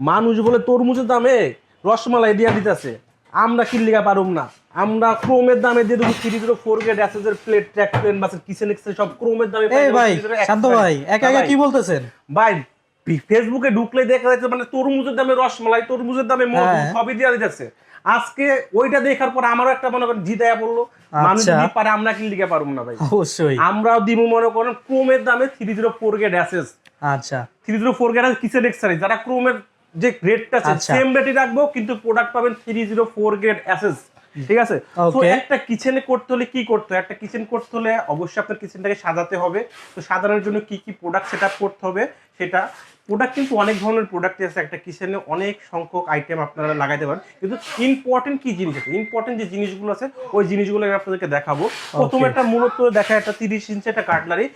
মানুষ বলে তরমুজের দামে রসমালাই দিয়া দিতেছে, আমরা কিনলিগা পারুম না। আমরা ক্রোমের দামে দিয়ে দেবো 304 গ্রেড অ্যাসেসের প্লেট ট্র্যাক পেন বাস কিচেন এক্সেল সব ক্রোমের দামে এই ভাই শান্ত ভাই একা একা কি বলতেছেন ভাই? ফেসবুকে ঢুকলে দেখা যাচ্ছে মানে তরমুজের দামে রসমালাই, তরমুজের দামে মধু সবই দিয়া দিতেছে। আজকে ওইটা দেখার পর আমারও একটা মনে করেন জিদায়া বললো, মানুষ যদি পারে আমরা কিনলিগা পারুম না ভাই? অবশ্যই আমরাও দিব মনে করেন ক্রোমের দামে 304 গ্রেড অ্যাসেস। আচ্ছা 304 গ্রেড কিচেন এক্সেল যারা ক্রোমের যে গ্রেডটা আছে সেম রেটই রাখবো, কিন্তু প্রোডাক্ট পাবেন 304 গ্রেড অ্যাসেস। ঠিক আছে? তো একটা কিচেনে করতে হলে কি করতে হয়? একটা কিচেন করতে হলে অবশ্যই আপনার কিচেনটাকে সাজাতে হবে। তো সাজানোর জন্য কি কি প্রোডাক্ট সেটআপ করতে হবে সেটা প্রোডাক্ট কিন্তু অনেক ধরনের প্রোডাক্ট আছে একটা কিচেনে, অনেক সংখ্যক আইটেম আপনারা লাগাইতে পারেন। কিন্তু ইম্পর্টেন্ট কি জিনিস আছে, ইম্পর্টেন্ট যে জিনিসগুলো আছে ওই জিনিসগুলো আমি আপনাদেরকে দেখাবো। প্রথমে একটা মূলত দেখা একটা 30 ইঞ্চি একটা কাটলারি,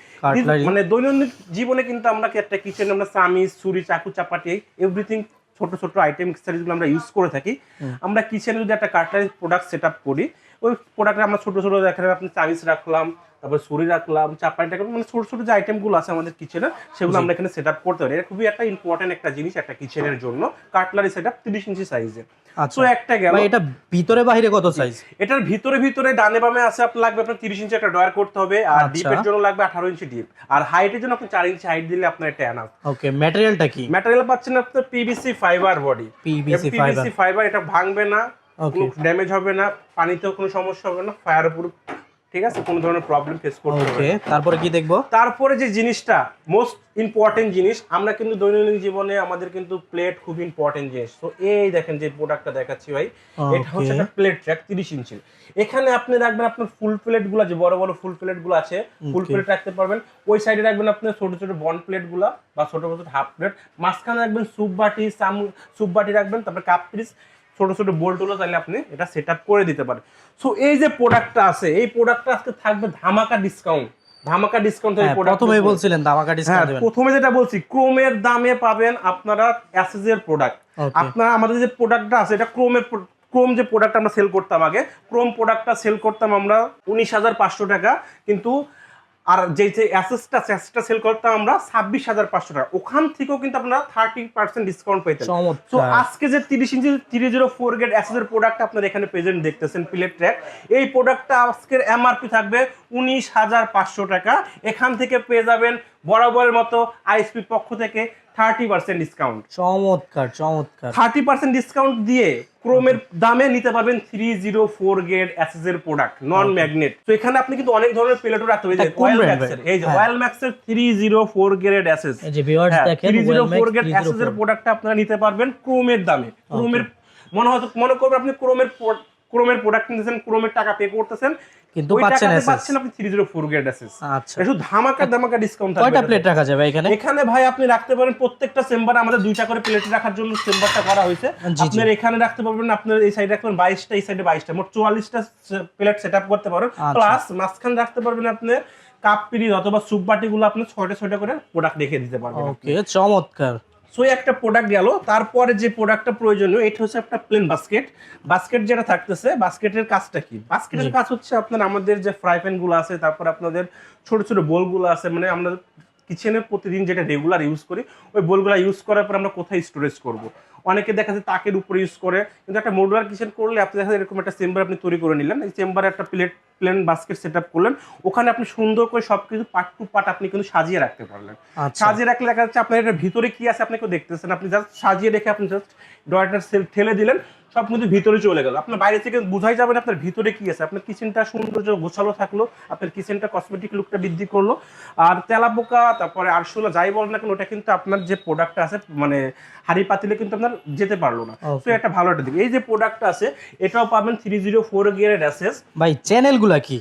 মানে দৈনন্দিন জীবনে কিন্তু আমরা একটা কিচেনে আমরা চামিচ ছুরি চাকু চাপাটি এভরিথিং ছোট ছোট আইটেম গুলো আমরা ইউজ করে থাকি। আমরা কিচেনে যদি একটা কাটলারি প্রোডাক্ট সেট আপ করি, ওই প্রোডাক্টে আমরা ছোট ছোট দেখেন আপনি চামিচ রাখলাম, তারপর ছুরি রাখলাম, চাপাটি রাখলাম, মানে ছোট ছোট যে আইটেমগুলো আছে আমাদের কিচেনে সেগুলো আমরা এখানে সেট আপ করতে পারি। এটা খুবই একটা ইম্পর্টেন্ট একটা জিনিস একটা কিচেনের জন্য, কাটলারি সেট আপ 30 ইঞ্চি সাইজের। তো একটা গেল। এটা ভিতরে বাইরে কত সাইজ? এটার ভিতরে ডানে বামে আছে আপনার লাগবে আপনার 30 ইঞ্চি একটা ডয়ার করতে হবে, আর ডিপের জন্য লাগবে 18 ইঞ্চি ডিপ, আর হাইটের জন্য আপনি 4 ইঞ্চি হাইট দিলে আপনার এটা এনাফ। ওকে ম্যাটেরিয়ালটা কি? ম্যাটেরিয়াল পাচ্ছেন আপনার PVC fibre body. PVC fibre, এটা ভাঙবে না, কোনো ড্যামেজ হবে না, পানিতেও কোনো সমস্যা হবে না, ফায়ার প্রুফ। ঠিক আছে, কোনো ধরনের প্রবলেম ফেস করতে হবে। ওকে তারপরে কি দেখবো? তারপরে যে জিনিসটা মোস্ট ইম্পর্টেন্ট জিনিস, আমরা কিন্তু দৈনন্দিন জীবনে আমাদের কিন্তু প্লেট খুব ইম্পর্টেন্ট জিনিস। তো এই দেখেন যে প্রোডাক্টটা দেখাচ্ছি ভাই, এটা হচ্ছে একটা প্লেট ট্র্যাক 30 ইঞ্চি। এখানে আপনি রাখবেন আপনার ফুল প্লেট গুলা, যে বড় বড় ফুল প্লেট গুলো আছে ফুল প্লেট রাখতে পারবেন। ওই সাইডে রাখবেন আপনার ছোট ছোট বন প্লেট গুলা বা ছোট ছোট হাফ প্লেট। মাঝখানে রাখবেন স্যুপ বাটি রাখবেন, তারপর কাপ পিস ছোট ছোট বোল্টগুলো চাইলে আপনি এটা সেট আপ করে দিতে পারেন। সো এই যে প্রোডাক্টটা আছে, এই প্রোডাক্টটা আজকে থাকবে ধামাকা ডিসকাউন্ট। প্রথমেই বলছিলেন ধামাকা ডিসকাউন্ট দিবেন। প্রথমে যেটা বলছি ক্রোমের দামে পাবেন আপনারা অ্যাসেস এর প্রোডাক্ট। আপনারা আমাদের যে প্রোডাক্টটা আছে এটা ক্রোম যে প্রোডাক্ট আমরা সেল করতাম আগে, ক্রোম প্রোডাক্টটা সেল করতাম আমরা 19,500 টাকা, কিন্তু আর যে অ্যাসেসটা সেল করতাম আমরা 26,500 টাকা। ওখান থেকেও কিন্তু আপনারা 30% ডিসকাউন্ট পেতেন। তো আজকে যে 30 ইঞ্চি 304 গ্রেড অ্যাসেসের প্রোডাক্ট আপনারা এখানে প্রেজেন্ট দেখতেছেন প্লেট ট্র্যাক, এই প্রোডাক্টটা আজকের এমআরপি থাকবে 19,500 টাকা। এখান থেকে পেয়ে যাবেন বরাবরের মতো আইএসপি পক্ষ থেকে 30% ডিসকাউন্ট। চমৎকার চমৎকার। 30% ডিসকাউন্ট দিয়ে ক্রোমের দামে নিতে পারবেন 304 গ্রেড অ্যাসেস এর প্রোডাক্ট নন ম্যাগনেট। তো এখানে আপনি কিন্তু অনেক ধরনের প্লেটও রাখতে পারেন। অয়েল ম্যাক্সের, এই যে অয়েল ম্যাক্সের 304 গ্রেড অ্যাসেস, এই যে ভিউয়ার্স দেখেন 304 গ্রেড অ্যাসেস এর প্রোডাক্টটা আপনারা নিতে পারবেন ক্রোমের দামে। ক্রোমের মনে করবেন আপনি ক্রোমের প্রোডাক্ট নিতেছেন, ক্রোমের টাকা পে করতেছেন, কিন্তু পাচ্ছেন আপনি 304 গ্রেড অ্যাসেস। আচ্ছা শুধু ধামাকা ডিসকাউন্ট থাকবে। কয়টা প্লেট রাখা যাবে এখানে? এখানে ভাই আপনি রাখতে পারেন প্রত্যেকটা চেম্বারে আমাদের 2টা করে প্লেট রাখার জন্য চেম্বারটা করা হয়েছে। আপনার এখানে রাখতে পারবেন, আপনার এই সাইডে রাখবেন 22টা, এই সাইডে 22টা, মোট 44টা প্লেট সেটআপ করতে পারবেন। প্লাস মাঝখানে রাখতে পারবেন আপনি কাপ পিরিজ অথবা সুপ বাটিগুলো আপনি 6টা করে প্রোডাক্ট রেখে দিতে পারবেন। ওকে চমৎকার। সো একটা প্রোডাক্ট গেল। তারপরে যে প্রোডাক্টটা প্রয়োজনীয় এটা হচ্ছে একটা প্লেন বাস্কেট যেটা থাকতেছে। বাস্কেটের কাজটা কি? বাস্কেটের কাজ হচ্ছে আপনার আমাদের যে ফ্রাই প্যান গুলো আছে, তারপর আপনাদের ছোট ছোট বোল গুলো আছে, মানে আমরা কিচেনে প্রতিদিন যেটা রেগুলার ইউজ করি, ওই বোলগুলো ইউজ করার পর আমরা কোথায় স্টোরেজ করব। অনেকে দেখা যায় তাকের উপরে ইউজ করে, কিন্তু একটা মডুলার কিচেন করলে আপনি দেখা যায় এরকম একটা চেম্বার আপনি তৈরি করে নিলেন, এই চেম্বারে একটা প্লেন বাস্কেট সেট আপ করলেন, ওখানে আপনি সুন্দর করে সবকিছু পার্ট টু পার্ট আপনি কিন্তু সাজিয়ে রাখতে পারলেন। সাজিয়ে রাখলে দেখা যাচ্ছে আপনার এটার ভিতরে কি আছে আপনি কেউ দেখতেছেন, আপনি জাস্ট সাজিয়ে রেখে আপনি জাস্ট ডয়ারটা ঠেলে দিলেন, সব কিন্তু ভিতরে চলে গেল। আপনার বাইরে থেকে বোঝাই যাবে না আপনার ভিতরে কি আছে। আপনার কিচেনটা সৌন্দর্য গোছালো থাকলো, আপনার কিচেনটা কসমেটিক লুকটা বৃদ্ধি করলো। আর তেলাপোকা তারপরে আরশোলা যাই বলেন না কেন, ওটা কিন্তু আপনার যে প্রোডাক্টটা আছে মানে হাড়ি পাতিলে কিন্তু আপনার যেতে পারলো না। তো এটা ভালো একটা দিক। এই যে প্রোডাক্টটা আছে এটাও পাবেন 304 গ্রেড অ্যাসেস। ভাই চ্যানেলগুলা কি?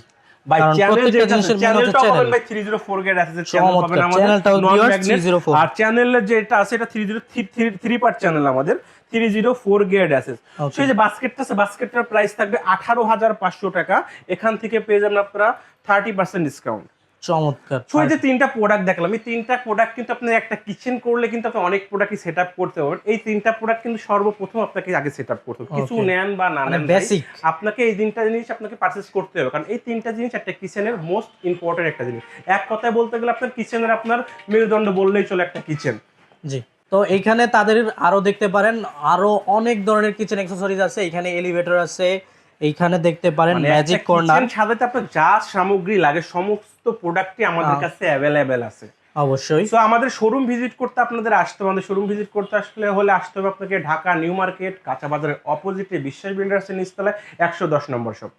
ভাই চ্যানেলটা পাবেন ভাই 304 গ্রেড অ্যাসেস চ্যানেল পাবেন আমাদের নন ম্যাগনেট। আর চ্যানেলের যেটা আছে এটা 303 পার্ট চ্যানেল আমাদের 304 গ্রেড অ্যাসেস। সেই যে বাস্কেটটা আছে, বাস্কেটটার প্রাইস থাকবে 18,500 টাকা। এখান থেকে পেয়ে যাবেন আপনারা 30% ডিসকাউন্ট। চমৎকার। সো এই যে 3টা প্রোডাক্ট দেখলাম, এই 3টা প্রোডাক্ট কিন্তু আপনি একটা কিচেন করলে কিন্তু আপনি অনেক প্রোডাক্টই সেট আপ করতে পারবেন। এই 3টা প্রোডাক্ট কিন্তু সর্বপ্রথম আপনাকে আগে সেট আপ করতে হবে। কিছু নেন বা না নেন, বেসিক আপনাকে এই 3টা জিনিস আপনাকে পারচেজ করতে হবে, কারণ এই 3টা জিনিস একটা কিচেনের মোস্ট ইম্পর্টেন্ট একটা জিনিস। এক কথায় বলতে গেলে আপনার কিচেনের আপনার মেরুদণ্ড বললেই চলে একটা কিচেন। জি তো এইখানে তাদের আরো দেখতে পারেন আরো অনেক ধরনের কিচেন অ্যাকসেসরিজ আছে, এখানে এলিভেটর আছে, এইখানে দেখতে পারেন ম্যাজিক কর্নার। কিচেন সাজাতে আপনার যা সামগ্রী লাগে সমস্ত প্রোডাক্টই আমাদের কাছে অ্যাভেলেবেল আছে। অবশ্যই। সো আমাদের শোরুম ভিজিট করতে আপনাদের আসতে হবে, আমাদের শোরুম ভিজিট করতে আসলে আসতে হবে আপনাকে ঢাকা নিউ মার্কেট কাঁচা বাজারের অপোজিটে বিশ্বাস বিল্ডার্সের নিচতলায় 110 নম্বর শপ।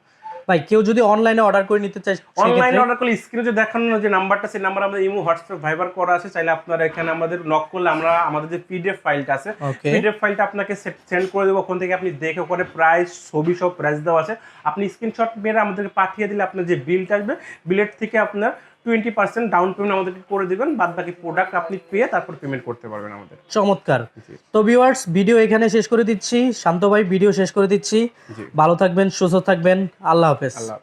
ভাই কেউ যদি অনলাইনে অর্ডার করে নিতে চায়, অনলাইনে অর্ডার করলে স্ক্রিনে যে দেখানো যে নাম্বারটা, সেই নাম্বার আমাদের ইমো, হোয়াটসঅ্যাপ, ভাইবার করা আছে। চাইলে আপনারা এখানে আমাদের নক করলে আমরা আমাদের যে পিডিএফ ফাইলটা আছে, পিডিএফ ফাইলটা আপনাকে সেন্ড করে দেবো। ওখান থেকে আপনি দেখে ওখানে প্রাইস, ছবি সব প্রাইস দেওয়া আছে, আপনি স্ক্রিনশট মেরে আমাদেরকে পাঠিয়ে দিলে আপনার যে বিলটা আসবে, বিলের থেকে আপনার 20% ডাউন পেমেন্ট আমাদেরকে করে দিবেন, বাদ বাকি প্রোডাক্ট আপনি পেয়ে তারপর পেমেন্ট করতে পারবেন আমাদের। চমৎকার। তো ভিউয়ার্স, ভিডিও এখানে শেষ করে দিচ্ছি, শান্ত ভাই ভিডিও শেষ করে দিচ্ছি। ভালো থাকবেন, সুস্থ থাকবেন, আল্লাহ হাফেজ।